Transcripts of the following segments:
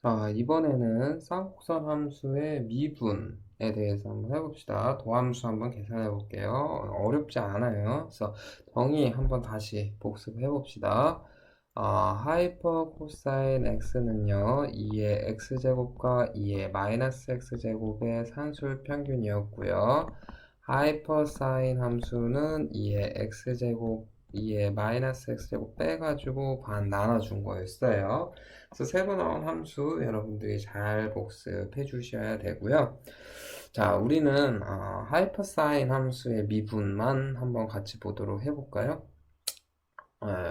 자, 이번에는 쌍곡선 함수의 미분에 대해서 한번 해봅시다. 도함수 한번 계산해 볼게요. 어렵지 않아요. 그래서 정의 한번 다시 복습해 봅시다. 하이퍼 코사인 x는요, 2의 x제곱과 2의 마이너스 x제곱의 산술 평균이었고요. 하이퍼 사인 함수는 2의 x제곱, 2의 마이너스 x제곱 빼가지고 반 나눠준 거였어요. 그래서 새로 나온 함수 여러분들이 잘 복습해 주셔야 되고요. 자, 우리는 하이퍼사인 함수의 미분만 한번 같이 보도록 해볼까요?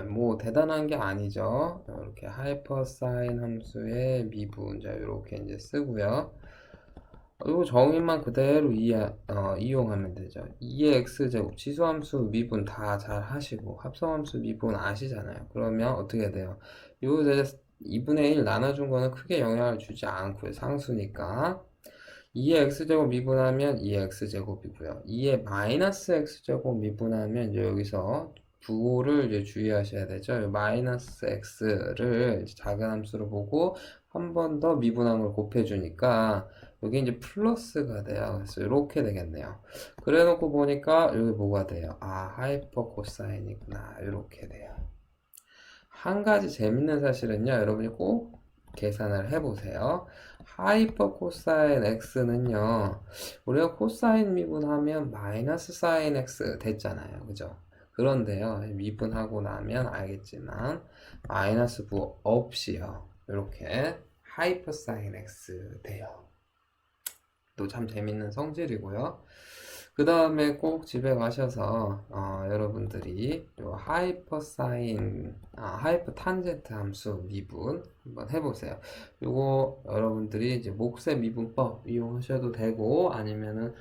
뭐 대단한 게 아니죠. 이렇게 하이퍼사인 함수의 미분, 자 이렇게 이제 쓰고요. 그리고 정의만 그대로 이용하면 되죠. 2의 x제곱, 지수함수 미분 다 잘 하시고 합성함수 미분 아시잖아요. 그러면 어떻게 돼요? 요 2분의 1 나눠준 거는 크게 영향을 주지 않고요. 상수니까. 2의 x제곱 미분하면 2의 x제곱이고요. 2의 마이너스 x제곱 미분하면 이제 여기서 부호를 이제 주의하셔야 되죠. 마이너스 x를 작은 함수로 보고 한 번 더 미분한 걸 곱해주니까 여기 이제 플러스가 돼요. 그래서 이렇게 되겠네요. 그래 놓고 보니까 여기 뭐가 돼요? 하이퍼 코사인이구나. 이렇게 돼요. 한 가지 재밌는 사실은요, 여러분이 꼭 계산을 해보세요. 하이퍼 코사인 x는요, 우리가 코사인 미분하면 마이너스 사인 x 됐잖아요. 그죠? 그런데요, 미분하고 나면 알겠지만, 마이너스 부 없이요. 이렇게 하이퍼 사인 x 돼요. 또 참 재밌는 성질이고요. 그 다음에 꼭 집에 가셔서 여러분들이 요 하이퍼 사인, 하이퍼 탄젠트 함수 미분 한번 해보세요. 요거 여러분들이 이제 몫의 미분법 이용하셔도 되고 아니면은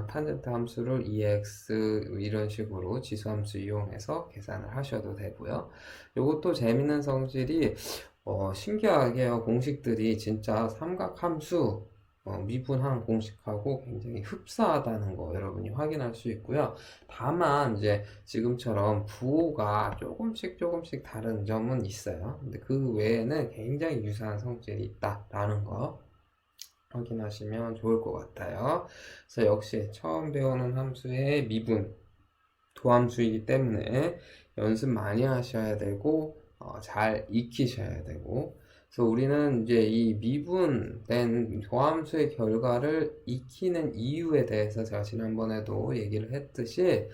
탄젠트 함수를 EX 이런 식으로 지수함수 이용해서 계산을 하셔도 되고요. 요것도 재밌는 성질이 신기하게요. 공식들이 진짜 삼각함수 미분한 공식하고 굉장히 흡사하다는 거 여러분이 확인할 수 있고요. 다만 이제 지금처럼 부호가 조금씩 다른 점은 있어요. 근데 그 외에는 굉장히 유사한 성질이 있다라는 거 확인하시면 좋을 것 같아요. 그래서 역시 처음 배우는 함수의 미분, 도함수이기 때문에 연습 많이 하셔야 되고 잘 익히셔야 되고 그래서 우리는 이제 이 미분된 도함수의 결과를 익히는 이유에 대해서 제가 지난번에도 얘기를 했듯이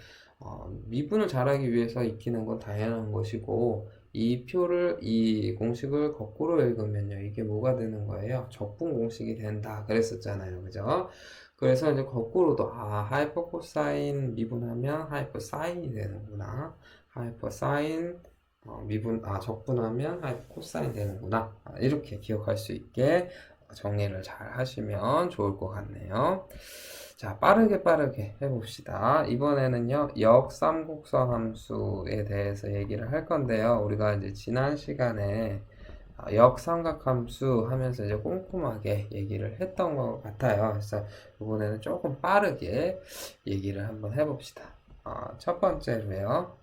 미분을 잘하기 위해서 익히는 건 당연한 것이고 이 공식을 거꾸로 읽으면요 이게 뭐가 되는 거예요? 적분 공식이 된다 그랬었잖아요, 그죠? 그래서 이제 거꾸로도 하이퍼 코사인 미분하면 하이퍼 사인이 되는구나. 하이퍼 사인 적분하면 하이퍼 코사인 되는구나. 이렇게 기억할 수 있게 정리를 잘 하시면 좋을 것 같네요. 자, 빠르게 해봅시다. 이번에는요, 역삼국선 함수에 대해서 얘기를 할 건데요. 우리가 이제 지난 시간에 역삼각함수 하면서 이제 꼼꼼하게 얘기를 했던 것 같아요. 그래서 이번에는 조금 빠르게 얘기를 한번 해봅시다. 첫 번째로요.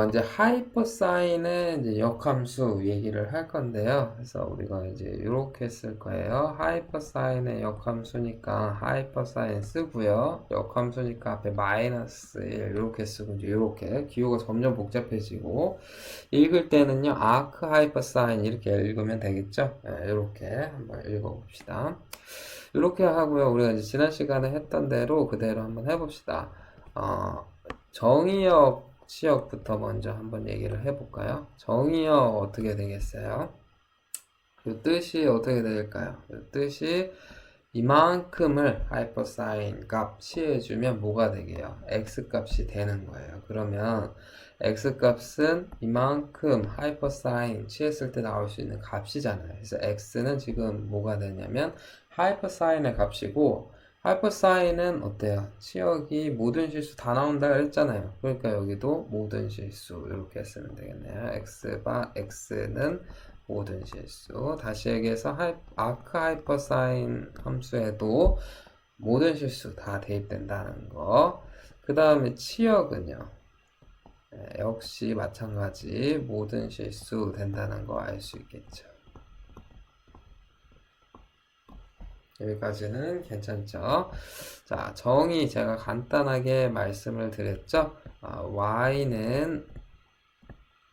이제 하이퍼사인의 이제 역함수 얘기를 할 건데요. 그래서 우리가 이제 이렇게 쓸 거예요. 하이퍼사인의 역함수니까 하이퍼사인 쓰고요. 역함수니까 앞에 마이너스 1 이렇게 쓰고 이제 이렇게 기호가 점점 복잡해지고 읽을 때는요. 아크 하이퍼사인 이렇게 읽으면 되겠죠. 네, 이렇게 한번 읽어봅시다. 이렇게 하고요. 우리가 이제 지난 시간에 했던 대로 그대로 한번 해봅시다. 정의역 치역부터 먼저 한번 얘기를 해볼까요? 정의역 어떻게 되겠어요? 이 뜻이 어떻게 될까요? 이 뜻이 이만큼을 하이퍼사인 값 취해주면 뭐가 되게요? x 값이 되는 거예요. 그러면 x 값은 이만큼 하이퍼사인 취했을 때 나올 수 있는 값이잖아요. 그래서 x는 지금 뭐가 되냐면 하이퍼사인의 값이고 하이퍼사인은 어때요? 치역이 모든 실수 다 나온다 그랬잖아요. 그러니까 여기도 모든 실수 이렇게 쓰면 되겠네요. x는 모든 실수. 다시 얘기해서 아크 하이퍼사인 함수에도 모든 실수 다 대입된다는 거. 그 다음에 치역은요. 역시 마찬가지 모든 실수 된다는 거 알 수 있겠죠. 여기까지는 괜찮죠? 자, 정의 제가 간단하게 말씀을 드렸죠? y는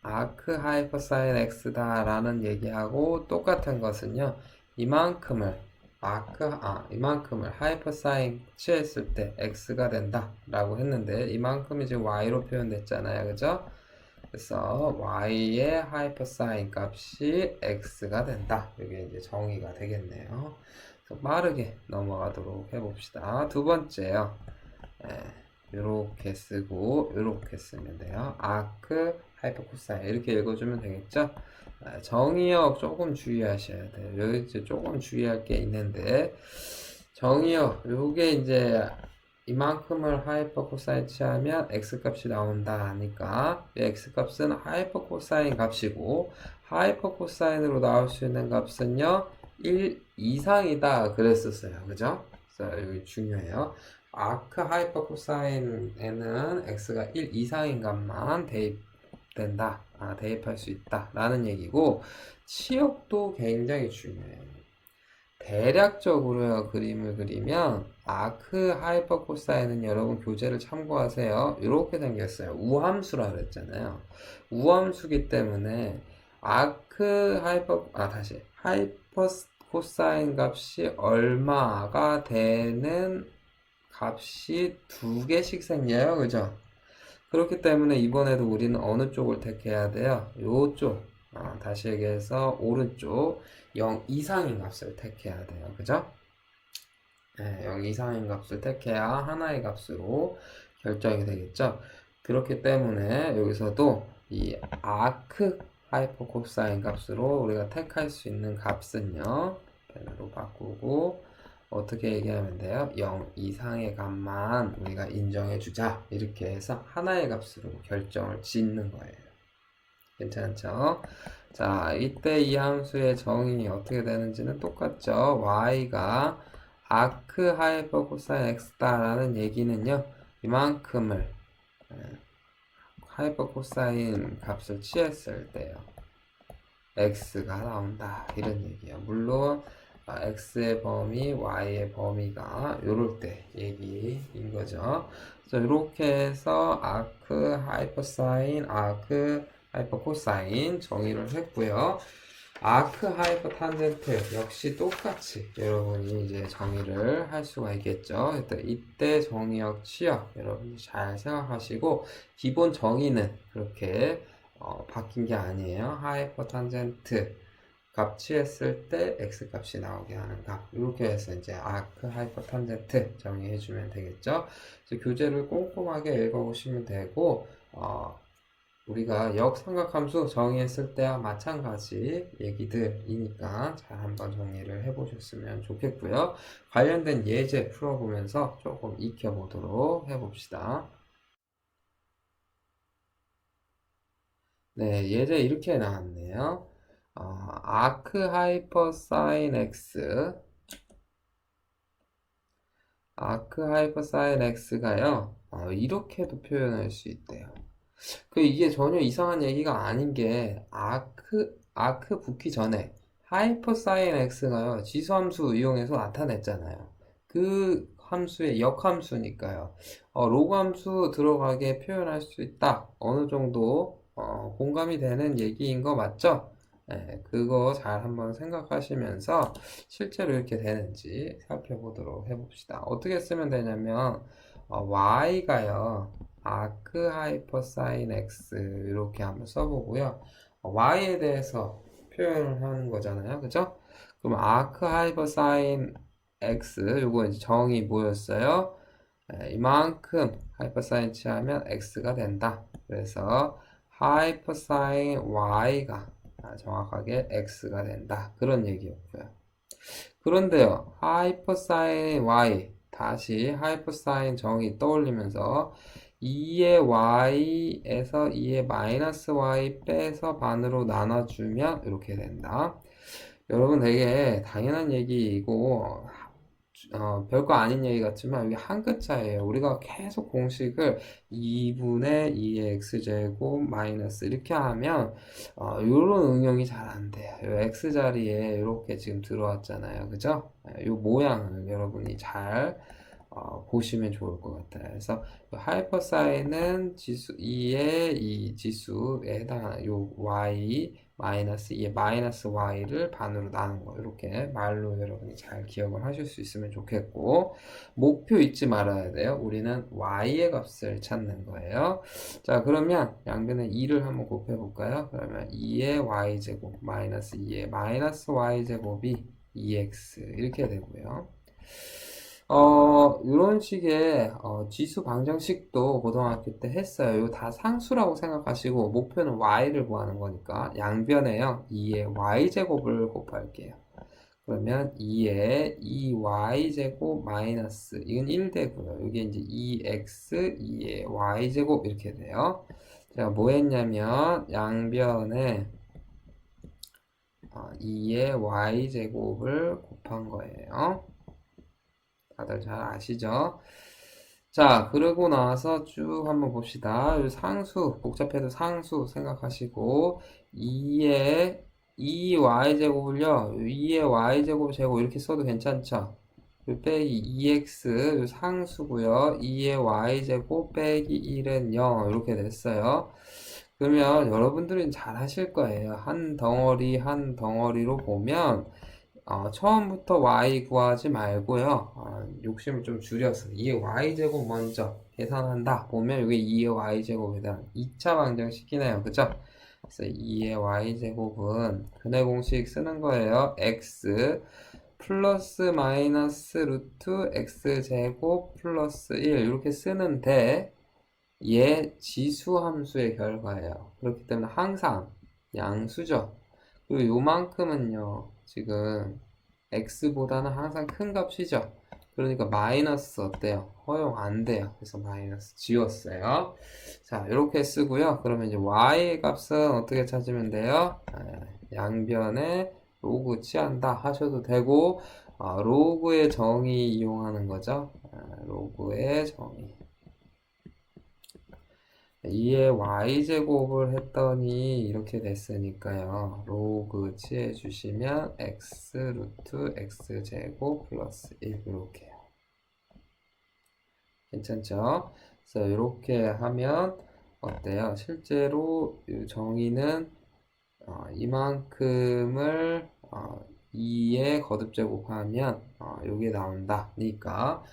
아크 하이퍼사인 x다 라는 얘기하고 똑같은 것은요, 이만큼을 이만큼을 하이퍼사인 취했을 때 x가 된다 라고 했는데, 이만큼이 지금 y로 표현됐잖아요, 그죠? 그래서 y의 하이퍼사인 값이 x가 된다. 이게 이제 정의가 되겠네요. 그래서 빠르게 넘어가도록 해봅시다. 두 번째요. 이렇게 쓰고 이렇게 쓰면 돼요. 아크 하이퍼코사인 이렇게 읽어주면 되겠죠? 정의역 조금 주의하셔야 돼요. 여기 이제 조금 주의할 게 있는데, 정의역 요게 이제 이만큼을 하이퍼코사인 취하면 x값이 나온다 하니까, 이 x값은 하이퍼코사인 값이고 하이퍼코사인으로 나올 수 있는 값은요 1 이상이다 그랬었어요, 그죠? 그래서 여기 중요해요. 아크 하이퍼코사인에는 x가 1 이상인 값만 대입된다, 대입할 수 있다 라는 얘기고, 치역도 굉장히 중요해요. 대략적으로 그림을 그리면 아크 하이퍼코사인은 여러분 교재를 참고하세요. 이렇게 생겼어요. 우함수라 그랬잖아요. 우함수기 때문에 아크 하이퍼코사인 값이 얼마가 되는 값이 두 개씩 생겨요, 그죠? 그렇기 때문에 이번에도 우리는 어느 쪽을 택해야 돼요? 요쪽, 다시 얘기해서 오른쪽 0 이상인 값을 택해야 돼요, 그죠? 네, 0 이상인 값을 택해야 하나의 값으로 결정이 되겠죠. 그렇기 때문에 여기서도 이 아크 하이퍼코사인 값으로 우리가 택할 수 있는 값은요, 펜으로 바꾸고 어떻게 얘기하면 돼요? 0 이상의 값만 우리가 인정해주자, 이렇게 해서 하나의 값으로 결정을 짓는 거예요. 괜찮죠? 자, 이때 이 함수의 정의 어떻게 되는지는 똑같죠. y가 아크 하이퍼코사인 x다 라는 얘기는요, 이만큼을 하이퍼코사인 값을 취했을 때요, x가 나온다, 이런 얘기예요. 물론 x의 범위, y의 범위가 요럴 때 얘기인 거죠. 그래서 이렇게 해서 아크 하이퍼사인, 아크 하이퍼코사인 정의를 했고요. 아크 하이퍼 탄젠트 역시 똑같이 여러분이 이제 정의를 할 수가 있겠죠. 이때 정의역, 치역 여러분이 잘 생각하시고, 기본 정의는 그렇게 바뀐 게 아니에요. 하이퍼 탄젠트 값 취했을 때 x 값이 나오게 하는 값, 이렇게 해서 이제 아크 하이퍼 탄젠트 정의해주면 되겠죠. 그래서 교재를 꼼꼼하게 읽어보시면 되고, 우리가 역삼각함수 정의했을 때와 마찬가지 얘기들이니까 잘 한번 정리를 해보셨으면 좋겠고요. 관련된 예제 풀어보면서 조금 익혀보도록 해봅시다. 네, 예제 이렇게 나왔네요. 아크 하이퍼사인 x, 아크 하이퍼사인 x가요, 이렇게도 표현할 수 있대요. 이게 전혀 이상한 얘기가 아닌 게, 아크 붙기 전에 하이퍼사인 x가요, 지수함수 이용해서 나타냈잖아요. 그 함수의 역함수니까요. 로그 함수 들어가게 표현할 수 있다. 어느 정도 공감이 되는 얘기인 거 맞죠? 네, 그거 잘 한번 생각하시면서 실제로 이렇게 되는지 살펴보도록 해봅시다. 어떻게 쓰면 되냐면, y가요, 아크 하이퍼사인 x 이렇게 한번 써보고요. y에 대해서 표현을 하는 거잖아요, 그죠? 그럼 아크 하이퍼사인 x, 요거 이제 정의 뭐였어요? 이만큼 하이퍼사인 취하면 x가 된다. 그래서 하이퍼사인 y가 정확하게 x가 된다, 그런 얘기였고요. 그런데요, 하이퍼사인 y, 다시 하이퍼사인 정의 떠올리면서 2의 y에서 2의 마이너스 y 빼서 반으로 나눠주면 이렇게 된다. 여러분, 되게 당연한 얘기이고 별거 아닌 얘기 같지만 이게 한 끗 차이에요. 우리가 계속 공식을 2분의 2의 x제곱 마이너스 이렇게 하면 요런 응용이 잘 안 돼요. 요 x 자리에 이렇게 지금 들어왔잖아요. 그죠? 요 모양을 여러분이 잘 보시면 좋을 것 같아요. 그래서 하이퍼사인은 지수 2의 이 지수에 해당하는 요 y 마이너스 2의 마이너스 y를 반으로 나눈 거 이렇게 말로 여러분이 잘 기억을 하실 수 있으면 좋겠고 목표 잊지 말아야 돼요. 우리는 y의 값을 찾는 거예요. 자 그러면 양변에 2를 한번 곱해 볼까요? 그러면 2의 y제곱 마이너스 2의 마이너스 y제곱이 2x 이렇게 되고요. 이런 식의 지수 방정식도 고등학교 때 했어요. 이거 다 상수라고 생각하시고 목표는 y를 구하는 거니까 양변에요. 2의 y제곱을 곱할게요. 그러면 2의 2y제곱 마이너스 이건 1 되고요. 이게 이제 2x 2의 y제곱 이렇게 돼요. 제가 뭐 했냐면 양변에 2의 y제곱을 곱한 거예요. 다들 잘 아시죠? 자, 그러고 나서 쭉 한번 봅시다. 이 상수, 복잡해도 상수 생각하시고 2의 2y제곱을요. 2의 y제곱 제곱 이렇게 써도 괜찮죠? 요 빼기 2x 요 상수고요. 2의 y제곱 빼기 1은 0 이렇게 됐어요. 그러면 여러분들은 잘 하실 거예요. 한 덩어리 한 덩어리로 보면 처음부터 y 구하지 말고요. 욕심을 좀 줄여서 2의 y제곱 먼저 계산한다. 보면 이게 2의 y제곱에 대한 2차 방정식이네요. 그죠? 그래서 2의 y제곱은 근해 공식 쓰는 거예요. x 플러스 마이너스 루트 x제곱 플러스 1 이렇게 쓰는데 얘 지수 함수의 결과예요. 그렇기 때문에 항상 양수죠. 그리고 요만큼은요, 지금 x보다는 항상 큰 값이죠. 그러니까 마이너스 어때요? 허용 안 돼요. 그래서 마이너스 지웠어요. 자, 이렇게 쓰고요. 그러면 이제 y 값은 어떻게 찾으면 돼요? 양변에 로그 취한다 하셔도 되고, 로그의 정의 이용하는 거죠. 로그의 정의. 2의 y제곱을 했더니 이렇게 됐으니까요. 로그 취해 주시면 x 루트 x제곱 플러스 1 이렇게요. 괜찮죠? 그래서 이렇게 하면 어때요? 실제로 이 정의는 이만큼을 2의 거듭제곱하면 이게 나온다니까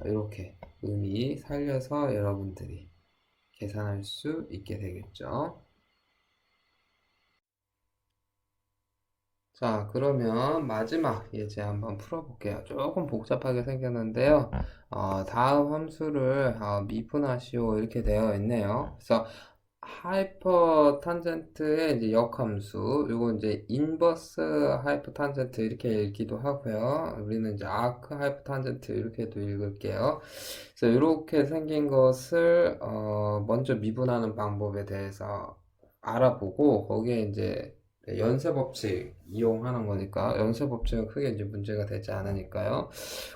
이렇게 의미 살려서 여러분들이 계산할 수 있게 되겠죠. 자, 그러면 마지막 예제 한번 풀어볼게요. 조금 복잡하게 생겼는데요. 다음 함수를 미분하시오 이렇게 되어 있네요. 그래서 하이퍼 탄젠트의 이제 역함수, 요거 이제 인버스 하이퍼 탄젠트 이렇게 읽기도 하고요. 우리는 이제 아크 하이퍼 탄젠트 이렇게도 읽을게요. 그래서 이렇게 생긴 것을 먼저 미분하는 방법에 대해서 알아보고 거기에 이제 연쇄 법칙 이용하는 거니까 연쇄 법칙은 크게 이제 문제가 되지 않으니까요.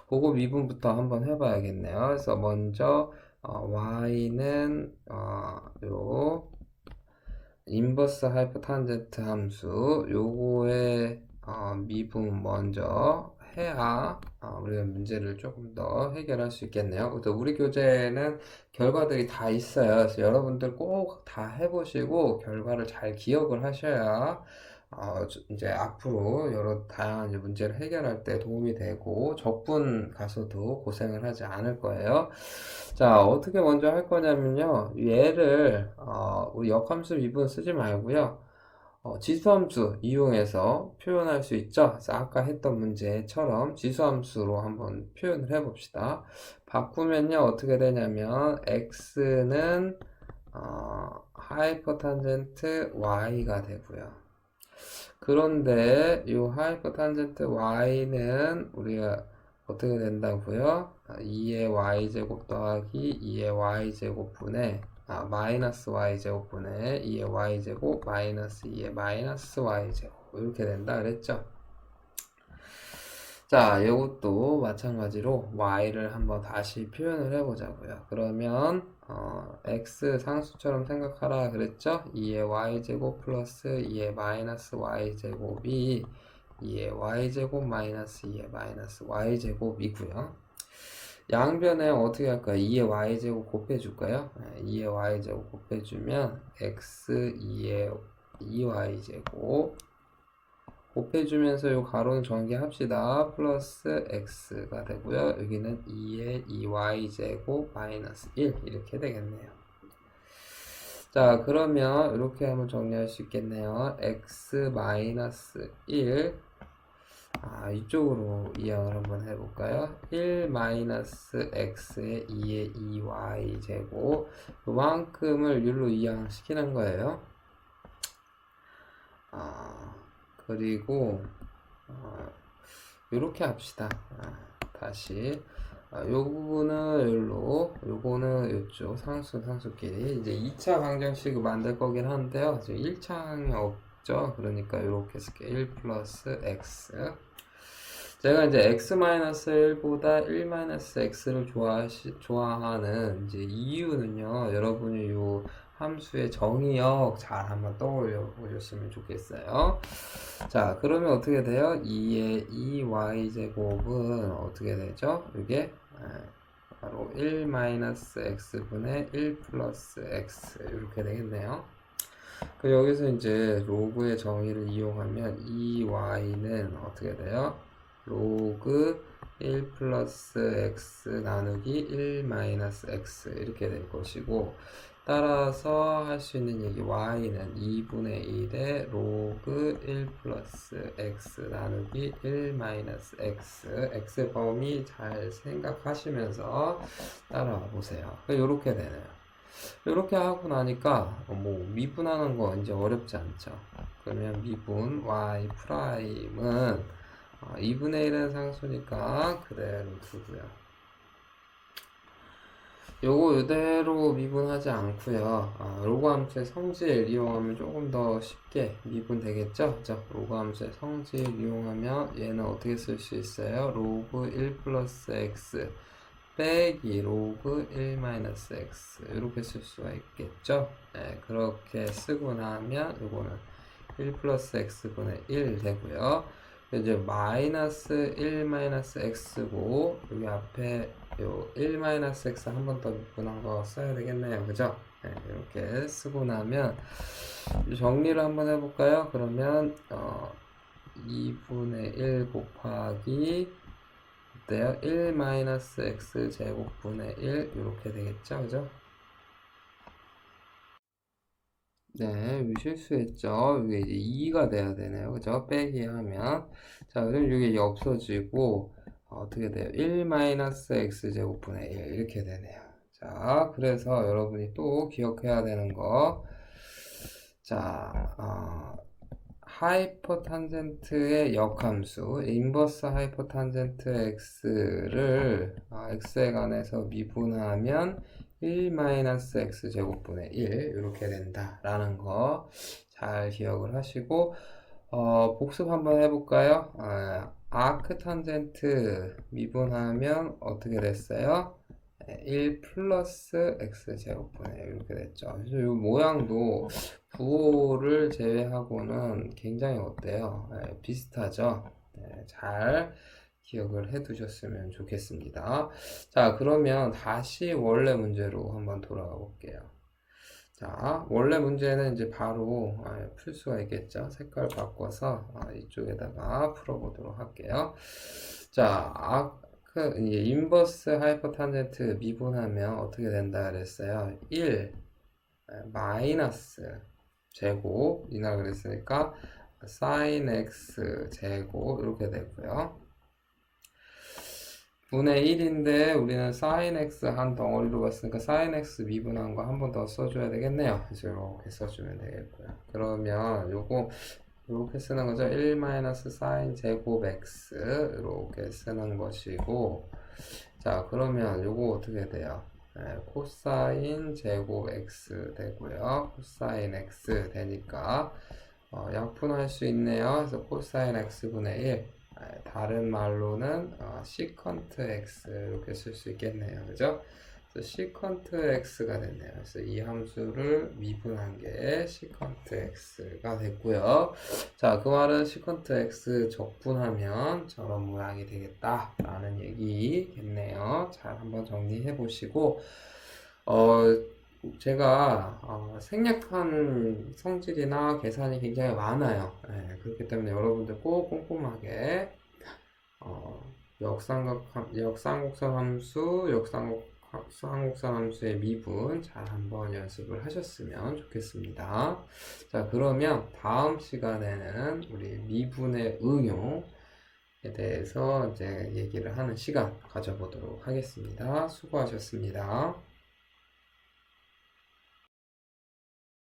그거 미분부터 한번 해봐야겠네요. 그래서 먼저 y는 요 인버스 하이퍼 탄젠트 함수 요거의 미분 먼저 해야 우리가 문제를 조금 더 해결할 수 있겠네요. 그래서 우리 교재에는 결과들이 다 있어요. 그래서 여러분들 꼭 다 해보시고 결과를 잘 기억을 하셔야 이제 앞으로 여러 다양한 문제를 해결할 때 도움이 되고 적분 가서도 고생을 하지 않을 거예요. 자, 어떻게 먼저 할 거냐면요. 얘를 우리 역함수 미분 쓰지 말고요. 지수함수 이용해서 표현할 수 있죠. 그래서 아까 했던 문제처럼 지수함수로 한번 표현을 해봅시다. 바꾸면요 어떻게 되냐면 x는 하이퍼탄젠트 y가 되고요. 그런데 이 하이퍼탄젠트 y는 우리가 어떻게 된다고요? 2의 y제곱 더하기 2의 y제곱분의 마이너스 y제곱분의 2의 y제곱 마이너스 2의 마이너스 y제곱 이렇게 된다 그랬죠? 자, 이것도 마찬가지로 y를 한번 다시 표현을 해보자고요. 그러면 x 상수처럼 생각하라 그랬죠? 2의 y제곱 플러스 2의 마이너스 y제곱이 2의 y제곱 마이너스 2의 마이너스 y제곱이고요. 양변에 어떻게 할까요? 2의 y제곱 곱해줄까요? 2의 y제곱 곱해주면 x 2의 2y제곱 곱해주면서 요 가로는 전개합시다. 플러스 x가 되고요. 여기는 2의 2y제곱 마이너스 1 이렇게 되겠네요. 자, 그러면 이렇게 하면 정리할 수 있겠네요. x 마이너스 1 이쪽으로 이항을 한번 해볼까요? 1 마이너스 x의 2의 2y제곱 요만큼을 율로 이항시키는 거예요. 그리고 이렇게 합시다. 다시 요 부분은 여기로, 요거는 요쪽 상수끼리 이제 2차 방정식을 만들 거긴 한데요. 지금 1차항이 없죠. 그러니까 이렇게 쓸게요. 1 플러스 x. 제가 이제 x-1보다 1-x를 좋아하는 이제 이유는요. 여러분이 요 함수의 정의역 잘 한번 떠올려 보셨으면 좋겠어요. 자, 그러면 어떻게 돼요? 2의 2y제곱은 어떻게 되죠? 이게 바로 1-x분의 1 플러스 x 이렇게 되겠네요. 그 여기서 이제 로그의 정의를 이용하면 2y는 어떻게 돼요? 로그 1 플러스 x 나누기 1 마이너스 x 이렇게 될 것이고, 따라서 할 수 있는 얘기 y는 2분의 1에 로그 1 플러스 x 나누기 1 마이너스 x 범위 잘 생각하시면서 따라와 보세요. 이렇게 되네요. 이렇게 하고 나니까 뭐 미분하는 거 이제 어렵지 않죠. 그러면 미분 y 프라임은 2분의 1은 상수니까 그대로 두고요. 요거 이대로 미분하지 않고요. 로그 함수의 성질 이용하면 조금 더 쉽게 미분 되겠죠? 그죠? 로그 함수의 성질 이용하면 얘는 어떻게 쓸 수 있어요? 로그 1 플러스 x 빼기 로그 1 마이너스 x 이렇게 쓸 수가 있겠죠? 네, 그렇게 쓰고 나면 요거는 1 플러스 x분의 1 되고요. 이제 마이너스 1 마이너스 x고 여기 앞에 요 1 마이너스 x 한 번 더 미분한 거 써야 되겠네요. 그죠? 네, 이렇게 쓰고 나면 정리를 한번 해볼까요? 그러면 2분의 1 곱하기 어때요? 1 마이너스 x 제곱분의 1 이렇게 되겠죠? 그죠? 네, 여기 실수했죠. 이게 이제 2가 돼야 되네요. 그죠? 빼기 하면. 자, 그럼 이게 없어지고, 어떻게 돼요? 1 마이너스 x 제곱분의 1 이렇게 되네요. 자, 그래서 여러분이 또 기억해야 되는 거. 자, 하이퍼탄젠트의 역함수, 인버스 하이퍼탄젠트 x를 x에 관해서 미분하면 1-x 제곱분의 1 이렇게 된다라는 거 잘 기억을 하시고 복습 한번 해볼까요? 아크 탄젠트 미분하면 어떻게 됐어요? 1 플러스 x 제곱분의 1 이렇게 됐죠. 그래서 이 모양도 부호를 제외하고는 굉장히 어때요? 비슷하죠? 잘 기억을 해 두셨으면 좋겠습니다. 자, 그러면 다시 원래 문제로 한번 돌아가 볼게요. 자, 원래 문제는 이제 바로 풀 수가 있겠죠. 색깔 바꿔서 이쪽에다가 풀어보도록 할게요. 자, 이제 인버스 하이퍼탄젠트 미분하면 어떻게 된다 그랬어요? 1 마이너스 제곱이나 그랬으니까 sin x 제곱 이렇게 되고요. 분의 1인데 우리는 sin x 한 덩어리로 봤으니까 sin x 미분한 거 한 번 더 써줘야 되겠네요. 그래서 이렇게 써주면 되겠고요. 그러면 요거 이렇게 쓰는 거죠. 1 마이너스 sin 제곱 x 이렇게 쓰는 것이고, 자, 그러면 요거 어떻게 돼요? 코사인 제곱 x 되고요. 코사인 x 되니까 약분할 수 있네요. 그래서 코사인 x분의 1 다른 말로는 시컨트 x 이렇게 쓸 수 있겠네요. 그죠? 그래서 시컨트 x가 됐네요. 그래서 이 함수를 미분한 게 시컨트 x가 됐고요. 자, 그 말은 시컨트 x 적분하면 저런 모양이 되겠다라는 얘기겠네요. 잘 한번 정리해 보시고, 제가 생략한 성질이나 계산이 굉장히 많아요. 그렇기 때문에 여러분들 꼭 꼼꼼하게 역삼국선 함수, 역삼국선 함수의 미분 잘 한번 연습을 하셨으면 좋겠습니다. 자, 그러면 다음 시간에는 우리 미분의 응용에 대해서 이제 얘기를 하는 시간 가져보도록 하겠습니다. 수고하셨습니다.